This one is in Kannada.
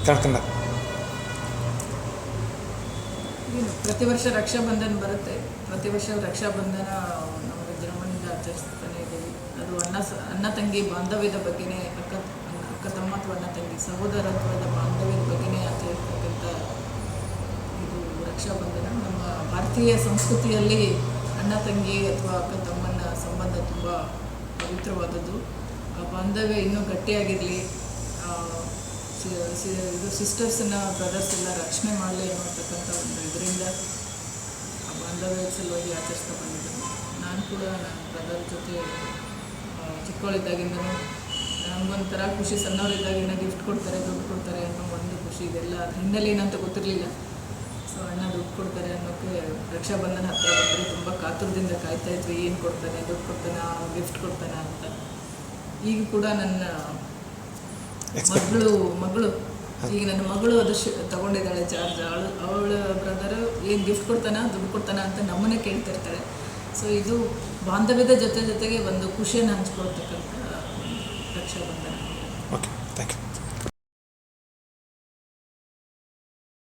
ಕನ್ನಡ. ಪ್ರತಿ ವರ್ಷ ರಕ್ಷಾಬಂಧನ ಬರುತ್ತೆ. ಪ್ರತಿ ವರ್ಷ ರಕ್ಷಾಬಂಧನ ನಮ್ಮ ವಿಜೃಂಭಣೆಯಿಂದ ಆಚರಿಸ್ತಾನೆ ಇದ್ದೀವಿ. ಅದು ಅಣ್ಣ ತಂಗಿ ಬಾಂಧವ್ಯದ ಬಗ್ಗೆನೇ, ಅಕ್ಕ ತಮ್ಮ ಅಥವಾ ಅಣ್ಣ ತಂಗಿ ಸಹೋದರತ್ವದ ಬಾಂಧವ್ಯದ ಬಗ್ಗೆನೇ ಆಚರಿಸ್ತಕ್ಕಂಥ ಇದು ರಕ್ಷಾಬಂಧನ. ನಮ್ಮ ಭಾರತೀಯ ಸಂಸ್ಕೃತಿಯಲ್ಲಿ ಅಣ್ಣ ತಂಗಿ ಅಥವಾ ಅಕ್ಕ ತಮ್ಮನ ಸಂಬಂಧ ತುಂಬ ಪವಿತ್ರವಾದದ್ದು. ಆ ಬಾಂಧವ್ಯ ಇನ್ನೂ ಗಟ್ಟಿಯಾಗಿರಲಿ, ಇದು ಸಿಸ್ಟರ್ಸನ್ನ ಬ್ರದರ್ಸ್ ಎಲ್ಲ ರಕ್ಷಣೆ ಮಾಡಲಿ ಅನ್ನೋತಕ್ಕಂಥ ಒಂದು ಇದರಿಂದ ಆ ಬಾಂಧವ್ಯ ಸಲುವಾಗಿ ಆಚರಿಸ್ತಾ ಬಂದಿದ್ದೀನಿ. ನಾನು ಕೂಡ ನನ್ನ ಬ್ರದರ್ ಜೊತೆ ಚಿಕ್ಕವಳಿದ್ದಾಗಿಂದನೂ ನನಗೊಂಥರ ಖುಷಿ. ಸಣ್ಣವರಿದ್ದಾಗಿಂದ ಗಿಫ್ಟ್ ಕೊಡ್ತಾರೆ, ದುಡ್ಡು ಕೊಡ್ತಾರೆ ಅನ್ನೋ ಒಂದು ಖುಷಿ. ಇದೆಲ್ಲ ಅದ್ರ ಹಿನ್ನೆಲೆ ಏನಂತ ಗೊತ್ತಿರಲಿಲ್ಲ. ಸೊ ಅಣ್ಣ ದುಡ್ಡು ಕೊಡ್ತಾರೆ ಅನ್ನೋಕ್ಕೆ ರಕ್ಷಾಬಂಧನ ಹತ್ತಿರ ಬಂದರೆ ತುಂಬ ಕಾತುರದಿಂದ ಕಾಯ್ತಾಯಿದ್ವಿ, ಏನು ಕೊಡ್ತಾನೆ, ದುಡ್ಡು ಕೊಡ್ತಾನೆ, ಗಿಫ್ಟ್ ಕೊಡ್ತಾನೆ ಅಂತ. ಈಗ ಕೂಡ ನನ್ನ ಮಗಳು ಈಗ ನನ್ನ ಮಗಳು ಅದು ತಗೊಂಡಿದ್ದಾಳೆ ಚಾರ್ಜ್. ಅವಳ ಬ್ರದರು ಏನು ಗಿಫ್ಟ್ ಕೊಡ್ತಾನ, ದುಡ್ಡು ಕೊಡ್ತಾನ ಅಂತ ನಮ್ಮನ್ನೇ ಕೇಳ್ತಿರ್ತಾಳೆ. ಸೊ ಇದು ಬಾಂಧವ್ಯದ ಜೊತೆಗೆ ಒಂದು ಖುಷಿಯನ್ನು ಹಂಚ್ಕೊಳ್ತಕ್ಕಂಥ ರಕ್ಷಾಬಂಧನ. Okay, thank you.